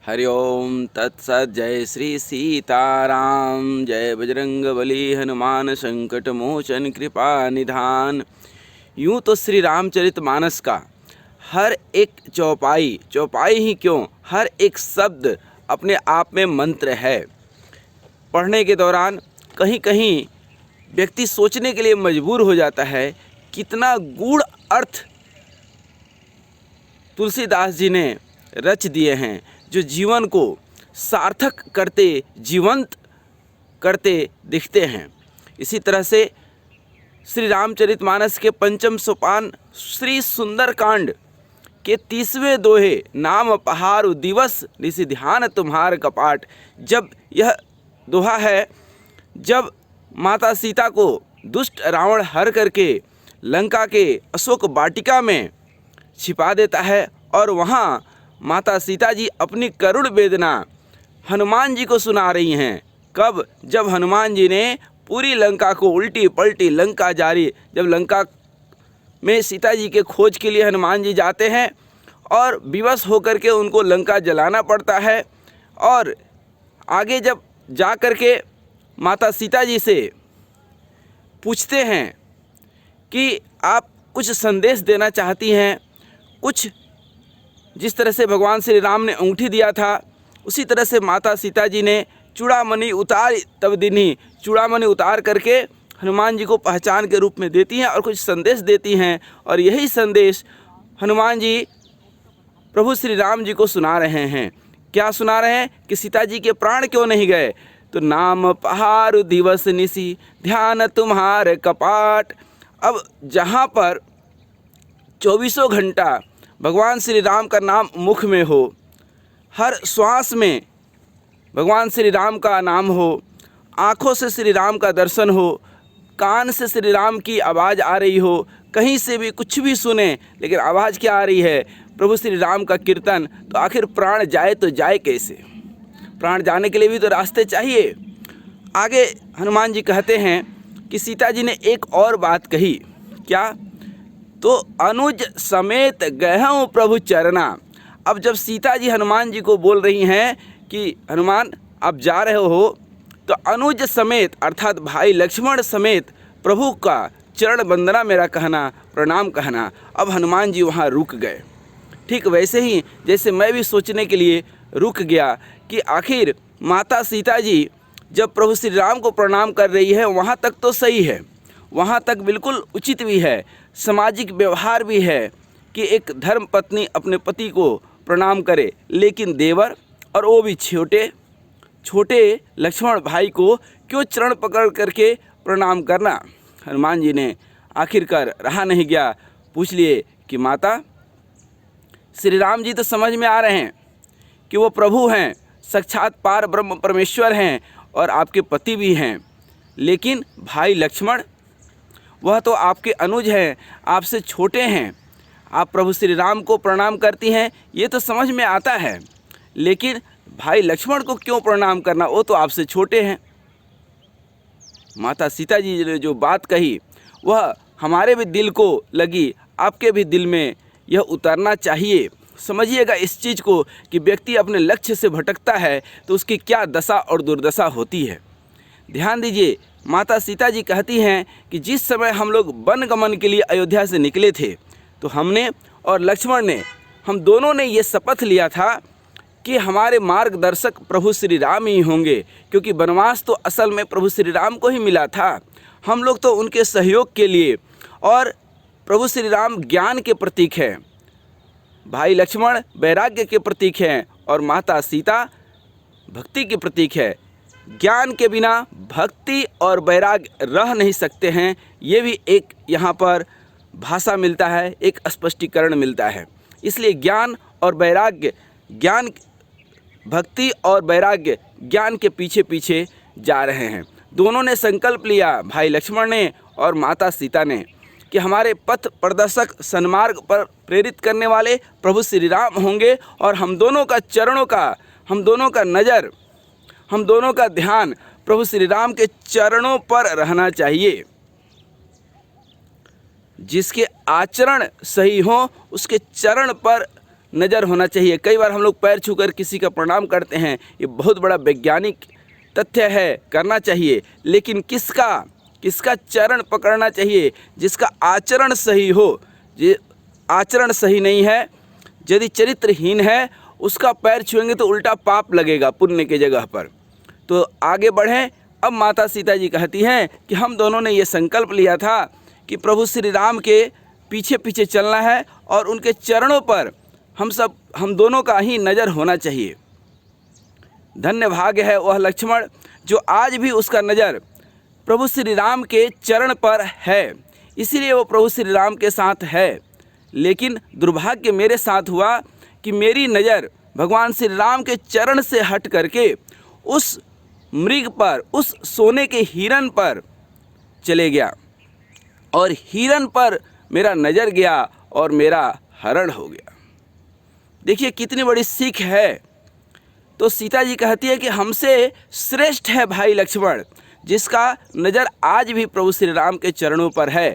हरि ओम तत्सत। जय श्री सीताराम। जय बजरंगबली हनुमान संकट मोचन कृपा निधान। यूँ तो श्री रामचरितमानस का हर एक चौपाई ही क्यों, हर एक शब्द अपने आप में मंत्र है। पढ़ने के दौरान कहीं कहीं व्यक्ति सोचने के लिए मजबूर हो जाता है, कितना गूढ़ अर्थ तुलसीदास जी ने रच दिए हैं, जो जीवन को सार्थक करते, जीवंत करते दिखते हैं। इसी तरह से श्री रामचरितमानस के पंचम सोपान श्री सुंदरकांड के 30वें दोहे, नाम पहारु दिवस निशि ध्यान तुम्हार कपाट। जब यह दोहा है, जब माता सीता को दुष्ट रावण हर करके लंका के अशोक वाटिका में छिपा देता है और वहाँ माता सीता जी अपनी करुण वेदना हनुमान जी को सुना रही हैं। कब? जब हनुमान जी ने पूरी लंका को उल्टी पलटी लंका जारी, जब लंका में सीता जी के खोज के लिए हनुमान जी जाते हैं और विवश होकर के उनको लंका जलाना पड़ता है, और आगे जब जा कर के माता सीता जी से पूछते हैं कि आप कुछ संदेश देना चाहती हैं, कुछ जिस तरह से भगवान श्री राम ने अंगूठी दिया था, उसी तरह से माता सीता जी ने चूड़ामणि उतार तब दीन्ही, चूड़ामणि उतार करके हनुमान जी को पहचान के रूप में देती हैं और कुछ संदेश देती हैं। और यही संदेश हनुमान जी प्रभु श्री राम जी को सुना रहे हैं। क्या सुना रहे हैं? कि सीता जी के प्राण क्यों नहीं गए? तो नाम पहारु दिवस निशि ध्यान तुम्हार कपाट। अब जहाँ पर 24 घंटा भगवान श्री राम का नाम मुख में हो, हर श्वास में भगवान श्री राम का नाम हो, आँखों से श्री राम का दर्शन हो, कान से श्री राम की आवाज़ आ रही हो, कहीं से भी कुछ भी सुने लेकिन आवाज़ क्या आ रही है? प्रभु श्री राम का कीर्तन। तो आखिर प्राण जाए तो जाए कैसे? प्राण जाने के लिए भी तो रास्ते चाहिए। आगे हनुमान जी कहते हैं कि सीता जी ने एक और बात कही। क्या? तो अनुज समेत गहऊँ प्रभु चरना। अब जब सीता जी हनुमान जी को बोल रही हैं कि हनुमान आप जा रहे हो, तो अनुज समेत अर्थात भाई लक्ष्मण समेत प्रभु का चरण वंदना मेरा कहना, प्रणाम कहना। अब हनुमान जी वहाँ रुक गए। ठीक वैसे ही जैसे मैं भी सोचने के लिए रुक गया कि आखिर माता सीता जी जब प्रभु श्री राम को प्रणाम कर रही है, वहाँ तक तो सही है, वहाँ तक बिल्कुल उचित भी है, सामाजिक व्यवहार भी है कि एक धर्म पत्नी अपने पति को प्रणाम करे। लेकिन देवर और वो भी छोटे लक्ष्मण भाई को क्यों चरण पकड़ करके प्रणाम करना? हनुमान जी ने आखिरकार रहा नहीं गया, पूछ लिए कि माता, श्री राम जी तो समझ में आ रहे हैं कि वो प्रभु हैं, साक्षात पार ब्रह्म परमेश्वर हैं और आपके पति भी हैं, लेकिन भाई लक्ष्मण वह तो आपके अनुज हैं, आपसे छोटे हैं। आप प्रभु श्री राम को प्रणाम करती हैं, ये तो समझ में आता है, लेकिन भाई लक्ष्मण को क्यों प्रणाम करना? वो तो आपसे छोटे हैं। माता सीता जी ने जो बात कही वह हमारे भी दिल को लगी, आपके भी दिल में यह उतरना चाहिए। समझिएगा इस चीज़ को कि व्यक्ति अपने लक्ष्य से भटकता है तो उसकी क्या दशा और दुर्दशा होती है। ध्यान दीजिए, माता सीता जी कहती हैं कि जिस समय हम लोग वन गमन के लिए अयोध्या से निकले थे, तो हमने और लक्ष्मण ने, हम दोनों ने ये शपथ लिया था कि हमारे मार्गदर्शक प्रभु श्री राम ही होंगे, क्योंकि वनवास तो असल में प्रभु श्री राम को ही मिला था। हम लोग तो उनके सहयोग के लिए, और प्रभु श्री राम ज्ञान के प्रतीक हैं, भाई लक्ष्मण वैराग्य के प्रतीक हैं और माता सीता भक्ति के प्रतीक है। ज्ञान के बिना भक्ति और वैराग्य रह नहीं सकते हैं। ये भी एक यहाँ पर भाषा मिलता है, एक स्पष्टीकरण मिलता है। इसलिए ज्ञान और वैराग्य, ज्ञान भक्ति और वैराग्य ज्ञान के पीछे पीछे जा रहे हैं। दोनों ने संकल्प लिया, भाई लक्ष्मण ने और माता सीता ने, कि हमारे पथ प्रदर्शक, सन्मार्ग पर प्रेरित करने वाले प्रभु श्री राम होंगे और हम दोनों का चरणों का, हम दोनों का नज़र, हम दोनों का ध्यान प्रभु श्री राम के चरणों पर रहना चाहिए। जिसके आचरण सही हो उसके चरण पर नज़र होना चाहिए। कई बार हम लोग पैर छूकर किसी का प्रणाम करते हैं, ये बहुत बड़ा वैज्ञानिक तथ्य है, करना चाहिए, लेकिन किसका चरण पकड़ना चाहिए? जिसका आचरण सही हो। ये आचरण सही नहीं है, यदि चरित्रहीन है, उसका पैर छुएंगे तो उल्टा पाप लगेगा पुण्य के जगह पर। तो आगे बढ़ें। अब माता सीता जी कहती हैं कि हम दोनों ने ये संकल्प लिया था कि प्रभु श्री राम के पीछे पीछे चलना है और उनके चरणों पर हम दोनों का ही नज़र होना चाहिए। धन्य भाग्य है वह लक्ष्मण जो आज भी उसका नज़र प्रभु श्री राम के चरण पर है, इसीलिए वो प्रभु श्री राम के साथ है। लेकिन दुर्भाग्य मेरे साथ हुआ कि मेरी नज़र भगवान श्री राम के चरण से हट करके उस मृग पर, उस सोने के हिरन पर चले गया और हिरन पर मेरा नज़र गया और मेरा हरण हो गया। देखिए कितनी बड़ी सीख है। तो सीता जी कहती है कि हमसे श्रेष्ठ है भाई लक्ष्मण जिसका नज़र आज भी प्रभु श्री राम के चरणों पर है।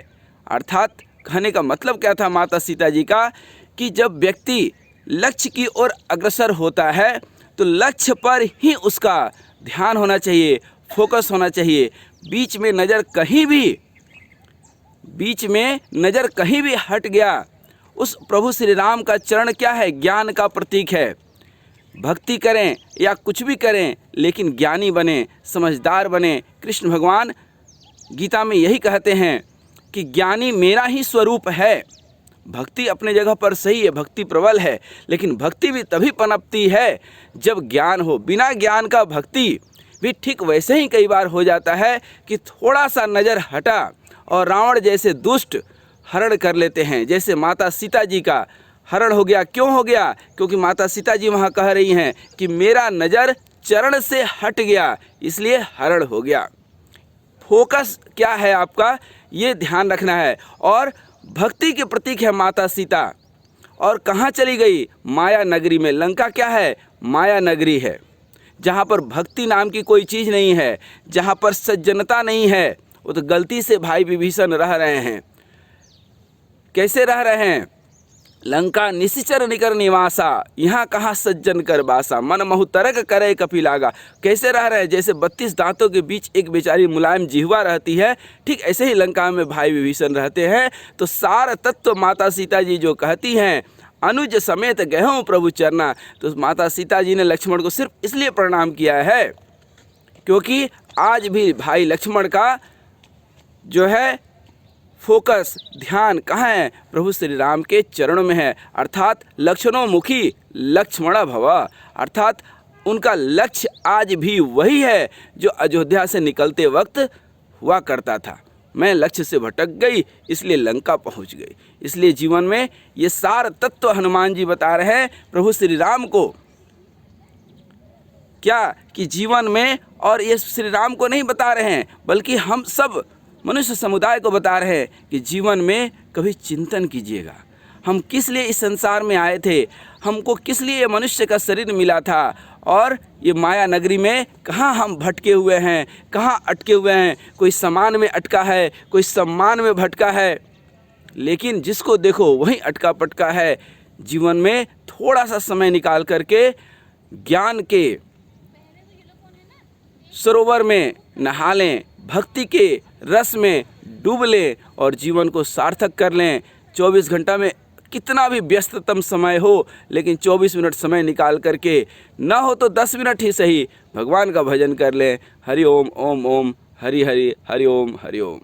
अर्थात कहने का मतलब क्या था माता सीता जी का, कि जब व्यक्ति लक्ष्य की ओर अग्रसर होता है तो लक्ष्य पर ही उसका ध्यान होना चाहिए, फोकस होना चाहिए। बीच में नज़र कहीं भी हट गया, उस प्रभु श्री राम का चरण क्या है? ज्ञान का प्रतीक है। भक्ति करें या कुछ भी करें, लेकिन ज्ञानी बने, समझदार बने। कृष्ण भगवान गीता में यही कहते हैं कि ज्ञानी मेरा ही स्वरूप है। भक्ति अपने जगह पर सही है, भक्ति प्रबल है, लेकिन भक्ति भी तभी पनपती है जब ज्ञान हो। बिना ज्ञान का भक्ति भी ठीक वैसे ही कई बार हो जाता है कि थोड़ा सा नज़र हटा और रावण जैसे दुष्ट हरण कर लेते हैं। जैसे माता सीता जी का हरण हो गया। क्यों हो गया? क्योंकि माता सीता जी वहाँ कह रही हैं कि मेरा नज़र चरण से हट गया, इसलिए हरण हो गया। फोकस क्या है आपका, ये ध्यान रखना है। और भक्ति के प्रतीक है माता सीता। और कहाँ चली गई? माया नगरी में। लंका क्या है? माया नगरी है, जहाँ पर भक्ति नाम की कोई चीज़ नहीं है, जहाँ पर सज्जनता नहीं है। वो तो गलती से भाई विभीषण रह रहे हैं। कैसे रह रहे हैं? लंका निशिचर निकर निवासा, यहाँ कहाँ सज्जन कर बासा, मन महु तरक करे कपिलागा। कैसे रह रहे हैं? जैसे 32 दांतों के बीच एक बेचारी मुलायम जिह्वा रहती है, ठीक ऐसे ही लंका में भाई विभीषण रहते हैं। तो सार तत्व माता सीता जी जो कहती हैं, अनुज समेत गहूँ प्रभु चरना, तो माता सीता जी ने लक्ष्मण को सिर्फ इसलिए प्रणाम किया है क्योंकि आज भी भाई लक्ष्मण का जो है फोकस, ध्यान कहाँ है? प्रभु श्री राम के चरणों में है। अर्थात लक्षणोमुखी लक्ष्मण भव, अर्थात उनका लक्ष्य आज भी वही है जो अयोध्या से निकलते वक्त हुआ करता था। मैं लक्ष्य से भटक गई, इसलिए लंका पहुंच गई। इसलिए जीवन में ये सार तत्व हनुमान जी बता रहे हैं प्रभु श्री राम को, क्या कि जीवन में, और ये श्री राम को नहीं बता रहे हैं बल्कि हम सब मनुष्य समुदाय को बता रहे हैं कि जीवन में कभी चिंतन कीजिएगा, हम किस लिए इस संसार में आए थे, हमको किस लिए ये मनुष्य का शरीर मिला था, और ये माया नगरी में कहाँ हम भटके हुए हैं, कहाँ अटके हुए हैं। कोई सामान में अटका है, कोई सम्मान में भटका है, लेकिन जिसको देखो वहीं अटका पटका है। जीवन में थोड़ा सा समय निकाल करके ज्ञान के सरोवर में नहा लें, भक्ति के रस में डूब लें और जीवन को सार्थक कर लें। 24 घंटा में कितना भी व्यस्ततम समय हो, लेकिन 24 मिनट समय निकाल करके, न हो तो 10 मिनट ही सही, भगवान का भजन कर लें। हरि ओम ओम ओम, हरि हरि, हरि ओम हरि ओम।